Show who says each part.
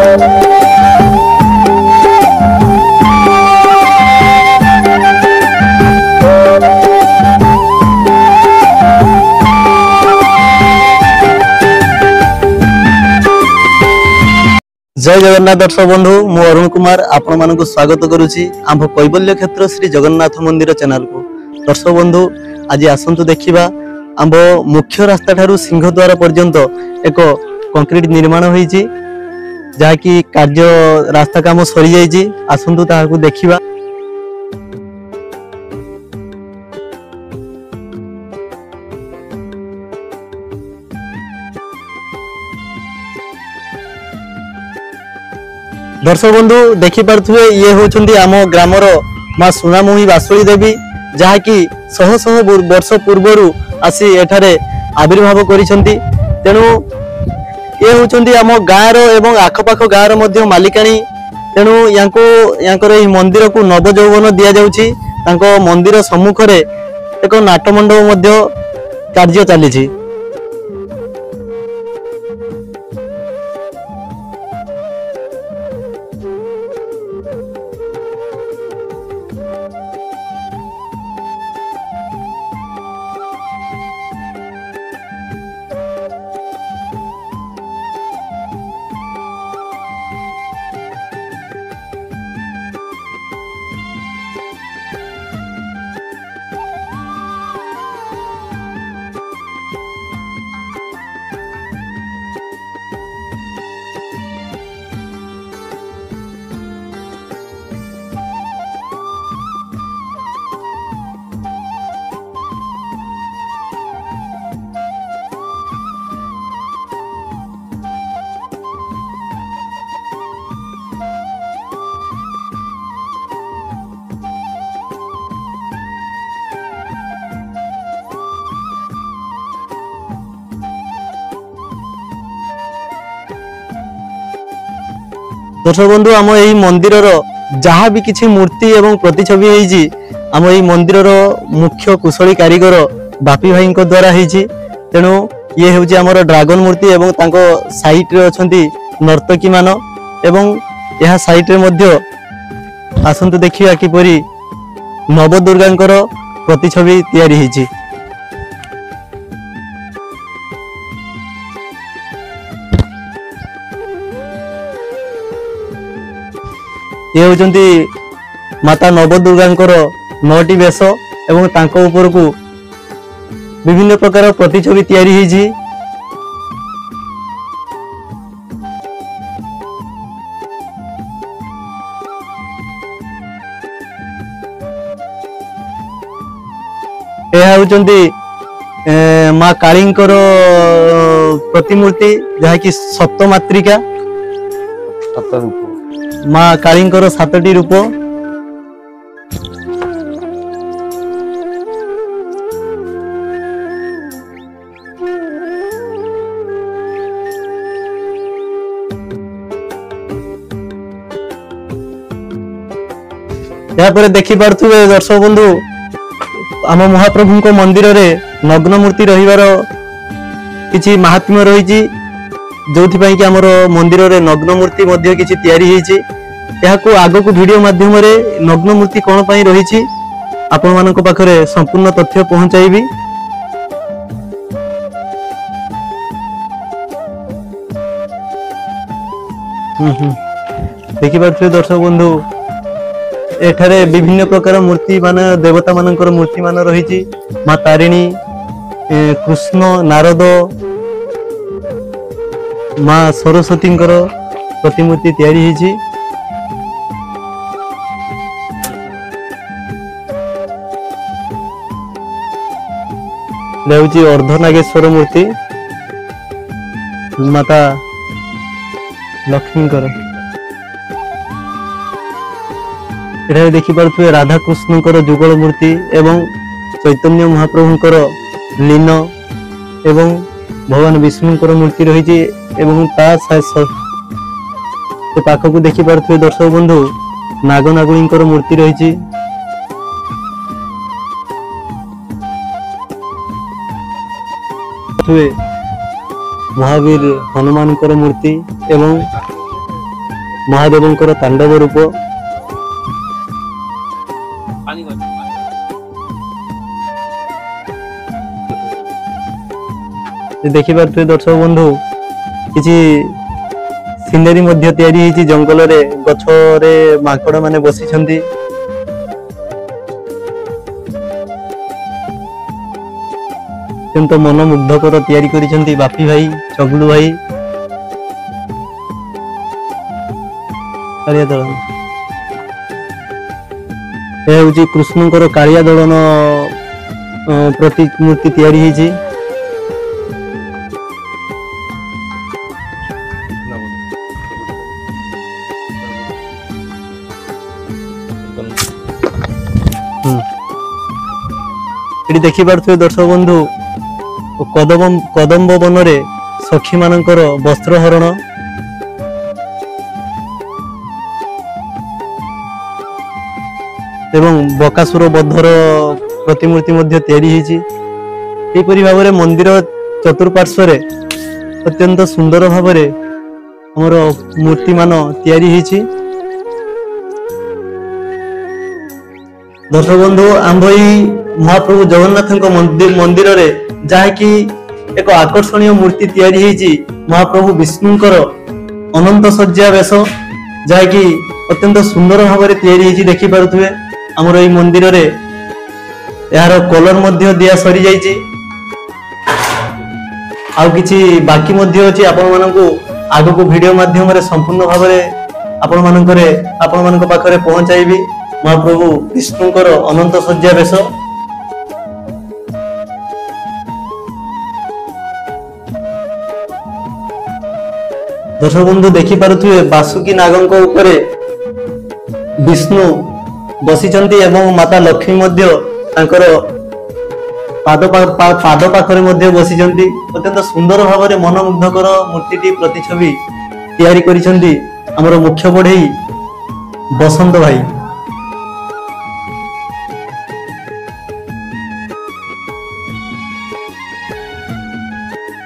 Speaker 1: जय जगन्नाथ दर्शक बंधु मु अरुण कुमार आपण मानक स्वागत करुछि आम कैबल्य क्षेत्र श्री जगन्नाथ मंदिर चैनल को। दर्शक बंधु आज आसंतु देखिबा आम मुख्य रास्ता ठारू सिंहद्वार पर्यंत एक कंक्रीट निर्माण होईछि जाकी कार्य रास्ता काम सरी जाईछि। आसंतु ताहाकू देखिबा। दर्शक बंधु देखि पार्थुए ये होचंदी आम ग्रामर मां सुनामुही बासुली देवी जहाँकि शह शह वर्ष पूर्वरु आसी एठारे आविर्भाव करिसंती। तेणु ये होचंदी आम गाँर एवं आखपाख गाँर मध्य मालिकाणी। तेणु यांकर एही मंदिर को नवजौवन दिया जाउछि। तांको मंदिर सम्मुख रे एक नाट्यमंडप मध्य कार्य चलीछि। दर्शक बंधु आम यही मंदिर जहाँ भी किसी मूर्ति एवं प्रतिछवि होईछि आम यही मंदिर मुख्य कुशली कारीगर बापी भाई द्वारा होईछि। तेणु ये होछि हमर ड्रैगन मूर्ति एवं तांको साइट रे अछंती नर्तकी मान एवं यह साइट रे मध्य आसंतु देखिया किपरि नवदुर्गांकर प्रतिछवि तैयारी होईछि। ये होचंती माता नवदुर्गांकर 9टी वेश एवं तांको ऊपर को विभिन्न प्रकार प्रतिछवि तैयारी होईछि। यह होचंती माँ कालींकर प्रतिमूर्ति जहाँकि सप्तमात्रिका माँ कालींकर 7टी रूप। यापर देखि पार्थुवे दर्शक बंधु आम महाप्रभु को मंदिर रे नग्न मूर्ति रहिवार किछि महात्म्य रहिछि जोथि पई कि हमर मंदिर रे नग्न मूर्ति मध्य किछि तयारी हेछि। याको आगो को वीडियो माध्यम रे नग्न मूर्ति कोन पई रहिछि आपण मानक पाखरे संपूर्ण तथ्य पहुंचाइबी। देखि पाथि दर्शक बंधु एठारे विभिन्न प्रकार मूर्ति मान देवता मानकर मूर्ति मान रहिछि। मां तारिणी कृष्ण नारद मां सरस्वती प्रतिमूर्ति तैयारी होईछि। लेउची अर्धनागेश्वर मूर्ति माता लक्ष्मी एठारे देखि पारुथुवे राधा कृष्णकर जुगल मूर्ति एवं चैतन्य महाप्रभुंकर लीन एवं भगवान विष्णुंकर मूर्ति रही एवं पाख को देखि पारुथुवे दर्शक बंधु नागनागुणींकर मूर्ति रही। महावीर हनुमान मूर्ति एवं महादेवंकर तांडव रूप। देखि पारे दर्शक बंधु किसी सीनरी मध्य तैयारी होती जंगल रे गछरे माकड़ माने बसिछंती। अत्यंत मनमुग्धकर तैयारी करिछंती बापी भाई चगलू भाई। कालिया दलन ए होची कृष्णकर कालिया दलन प्रतिमूर्ति तैयारी होईची। एटी देखि पारुथिबे दर्शक बंधु कदम्ब वन रे सखी मानकर वस्त्रहरण। एवं बकासुर बद्धर प्रतिमूर्ति मध्य तैयारी होईची। एपरि भाव मंदिर चतुर्पार्श्व रे अत्यंत सुंदर भाव हमर मूर्ति मान तैयारी होईची। दर्शक बंधु आंबई महाप्रभु जगन्नाथ मंदिर रे जहा कि एक आकर्षणीय मूर्ति तैयारी होईची महाप्रभु विष्णुकर अनंत सज्जा वेश, जहा कि अत्यंत सुंदर भाव तैयारी होईची। देखि पारुथिबे हमर एई मंदिर रे यार कलर मध्य दिया सरी जाईची। आउ किछि बाकी मध्य अछि आपण मानकू आगो वीडियो माध्यम रे संपूर्ण भाव आपण मानक पाखरे पहुंचाइबी महाप्रभु विष्णुकर अनंत सज्जा वेश। दर्शक बंधु देखि पारुथिबे बासुकी नागंक उपरे विष्णु बसिचंती एवं माता लक्ष्मी मध्य तांकर पाद पाखरे मध्य बसिचंती। अत्यंत सुंदर भाव में मनमुग्धकर मूर्तिटी प्रतिछवि तैयारी करिसंती हमर मुख्य बढ़ई बसंत भाई।